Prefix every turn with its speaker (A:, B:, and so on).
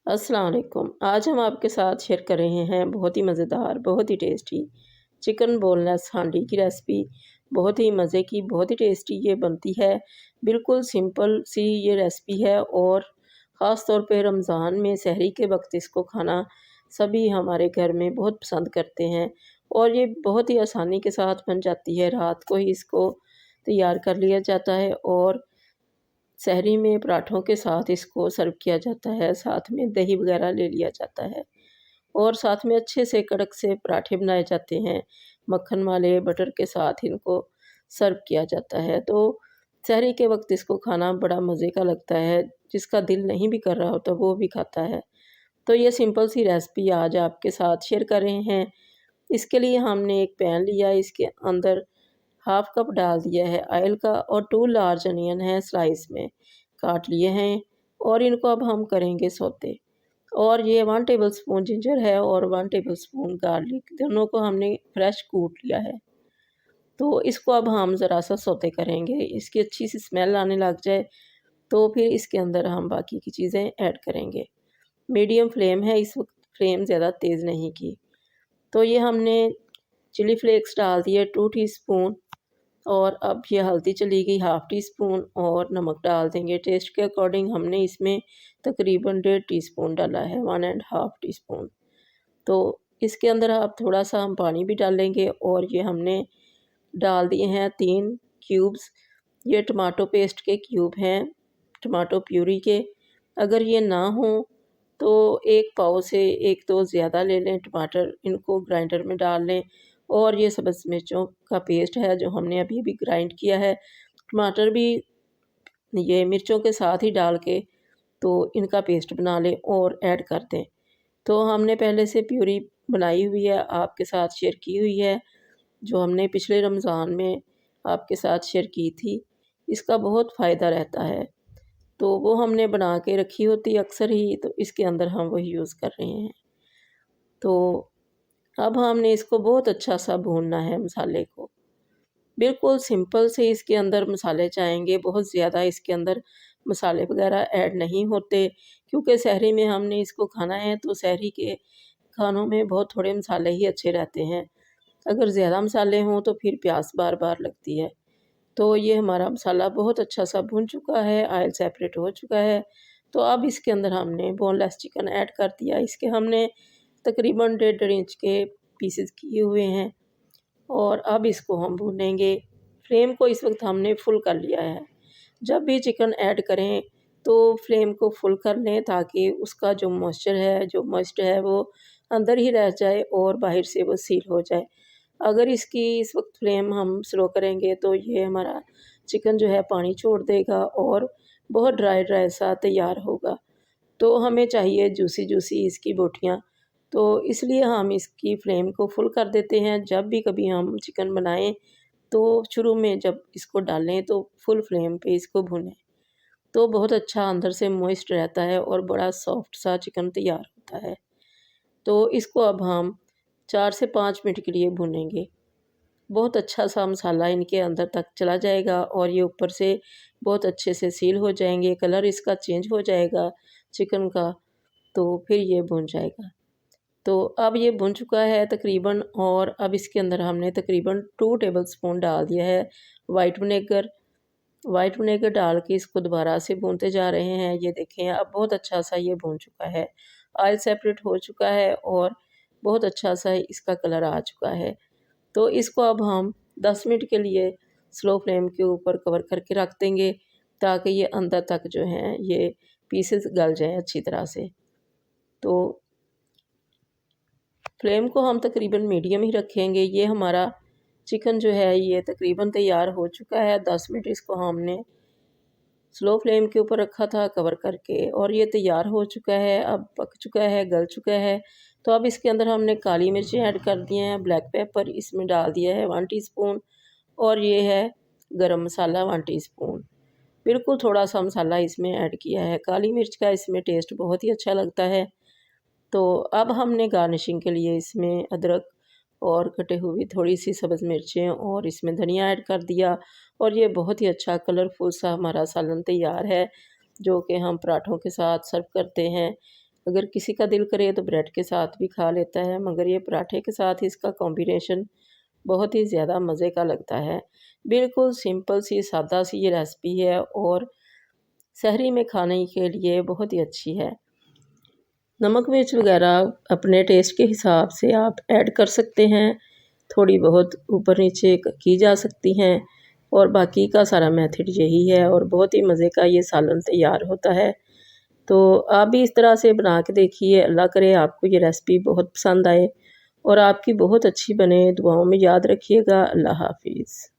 A: अस्सलाम वालेकुम। आज हम आपके साथ शेयर कर रहे हैं बहुत ही मज़ेदार, बहुत ही टेस्टी चिकन बोनलेस हांडी की रेसिपी। बहुत ही मज़े की, बहुत ही टेस्टी ये बनती है। बिल्कुल सिंपल सी ये रेसिपी है और ख़ास तौर पे रमज़ान में सहरी के वक्त इसको खाना सभी हमारे घर में बहुत पसंद करते हैं और ये बहुत ही आसानी के साथ बन जाती है। रात को ही इसको तैयार कर लिया जाता है और सहरी में पराठों के साथ इसको सर्व किया जाता है, साथ में दही वगैरह ले लिया जाता है और साथ में अच्छे से कड़क से पराठे बनाए जाते हैं। मक्खन वाले बटर के साथ इनको सर्व किया जाता है। तो सहरी के वक़्त इसको खाना बड़ा मज़े का लगता है, जिसका दिल नहीं भी कर रहा होता वो भी खाता है। तो ये सिंपल सी रेसिपी आज आपके साथ शेयर कर रहे हैं। इसके लिए हमने एक पैन लिया, इसके अंदर हाफ कप डाल दिया है ऑयल का और 2 लार्ज अनियन है स्लाइस में काट लिए हैं और इनको अब हम करेंगे सौते। और ये 1 टेबलस्पून जिंजर है और 1 टेबलस्पून गार्लिक, दोनों को हमने फ्रेश कूट लिया है। तो इसको अब हम ज़रा सा सौते करेंगे, इसकी अच्छी सी स्मेल आने लग जाए तो फिर इसके अंदर हम बाकी की चीज़ें ऐड करेंगे। मीडियम फ्लेम है इस वक्त, फ्लेम ज़्यादा तेज़ नहीं की। तो ये हमने चिली फ्लेक्स डाल दिए 2 टीस्पून और अब ये हल्दी चली गई हाफ़ टी स्पून और नमक डाल देंगे टेस्ट के अकॉर्डिंग। हमने इसमें तकरीबन 1.5 टीस्पून डाला है, 1 एंड हाफ़ टीस्पून। तो इसके अंदर अब थोड़ा-सा हम पानी भी डालेंगे और ये हमने डाल दिए हैं 3 क्यूब्स, ये टमाटो पेस्ट के क्यूब हैं, टमाटो प्यूरी के। अगर ये ना हो तो 1 पाव से 1-2 ज़्यादा ले लें टमाटर, इनको ग्राइंडर में डाल लें। और ये सब्ज़ मिर्चों का पेस्ट है जो हमने अभी ग्राइंड किया है। टमाटर भी ये मिर्चों के साथ ही डाल के तो इनका पेस्ट बना लें और ऐड कर दें। तो हमने पहले से प्यूरी बनाई हुई है, आपके साथ शेयर की हुई है, जो हमने पिछले रमज़ान में आपके साथ शेयर की थी। इसका बहुत फ़ायदा रहता है, तो वो हमने बना के रखी होती है अक्सर ही, तो इसके अंदर हम वही यूज़ कर रहे हैं। तो अब हमने इसको बहुत अच्छा सा भूनना है मसाले को। बिल्कुल सिंपल से इसके अंदर मसाले जाएँगे, बहुत ज़्यादा इसके अंदर मसाले वग़ैरह ऐड नहीं होते, क्योंकि सहरी में हमने इसको खाना है तो सहरी के खानों में बहुत थोड़े मसाले ही अच्छे रहते हैं। अगर ज़्यादा मसाले हों तो फिर प्यास बार-बार लगती है। तो ये हमारा मसाला बहुत अच्छा सा भुन चुका है, ऑयल सेपरेट हो चुका है। तो अब इसके अंदर हमने बोनलेस चिकन ऐड कर दिया। इसके हमने तकरीबन 1.5 इंच के पीसेस किए हुए हैं और अब इसको हम भूनेंगे। फ्लेम को इस वक्त हमने फुल कर लिया है। जब भी चिकन ऐड करें तो फ्लेम को फुल कर लें ताकि उसका जो मॉइस्चर है, जो मॉइस्ट है वो अंदर ही रह जाए और बाहर से वो सील हो जाए। अगर इसकी इस वक्त फ्लेम हम स्लो करेंगे तो ये हमारा चिकन जो है पानी छोड़ देगा और बहुत ड्राई ड्राई सा तैयार होगा। तो हमें चाहिए जूसी जूसी इसकी बोटियाँ, तो इसलिए हम इसकी फ्लेम को फुल कर देते हैं। जब भी कभी हम चिकन बनाएं तो शुरू में जब इसको डालें तो फुल फ्लेम पे इसको भुनें, तो बहुत अच्छा अंदर से मॉइस्ट रहता है और बड़ा सॉफ्ट सा चिकन तैयार होता है। तो इसको अब हम 4 से 5 मिनट के लिए भुनेंगे। बहुत अच्छा सा मसाला इनके अंदर तक चला जाएगा और ये ऊपर से बहुत अच्छे से सील हो जाएंगे, कलर इसका चेंज हो जाएगा चिकन का, तो फिर ये भुन जाएगा। तो अब ये भुन चुका है तकरीबन और अब इसके अंदर हमने तकरीबन 2 टेबलस्पून डाल दिया है वाइट विनेगर। वाइट विनेगर डाल के इसको दोबारा से भूनते जा रहे हैं। ये देखें अब बहुत अच्छा सा ये भून चुका है, ऑयल सेपरेट हो चुका है और बहुत अच्छा सा इसका कलर आ चुका है। तो इसको अब हम 10 मिनट के लिए स्लो फ्लेम के ऊपर कवर करके रख देंगे ताकि ये अंदर तक जो हैं ये पीसेस गल जाएँ अच्छी तरह से। तो फ्लेम को हम तकरीबन मीडियम ही रखेंगे। ये हमारा चिकन जो है ये तकरीबन तैयार हो चुका है। 10 मिनट इसको हमने स्लो फ्लेम के ऊपर रखा था कवर करके और ये तैयार हो चुका है, अब पक चुका है, गल चुका है। तो अब इसके अंदर हमने काली मिर्चें ऐड कर दिए हैं, ब्लैक पेपर इसमें डाल दिया है 1 टीस्पून और ये है गरम मसाला 1 टीस्पून। बिल्कुल थोड़ा-सा मसाला इसमें ऐड किया है, काली मिर्च का इसमें टेस्ट बहुत ही अच्छा लगता है। तो अब हमने गार्निशिंग के लिए इसमें अदरक और कटे हुए थोड़ी-सी सब्ज़ मिर्चें और इसमें धनिया ऐड कर दिया और ये बहुत ही अच्छा कलरफुल सा हमारा सालन तैयार है, जो कि हम पराठों के साथ सर्व करते हैं। अगर किसी का दिल करे तो ब्रेड के साथ भी खा लेता है, मगर ये पराठे के साथ इसका कॉम्बिनेशन बहुत ही ज़्यादा मज़े का लगता है। बिल्कुल सिंपल सी सादा सी ये रेसिपी है और सहरी में खाने के लिए बहुत ही अच्छी है। नमक मिर्च वगैरह अपने टेस्ट के हिसाब से आप ऐड कर सकते हैं, थोड़ी बहुत ऊपर नीचे की जा सकती हैं और बाकी का सारा मेथड यही है और बहुत ही मज़े का ये सालन तैयार होता है। तो आप भी इस तरह से बना के देखिए, अल्लाह करे आपको ये रेसिपी बहुत पसंद आए और आपकी बहुत अच्छी बने। दुआओं में याद रखिएगा। अल्लाह हाफ़िज़।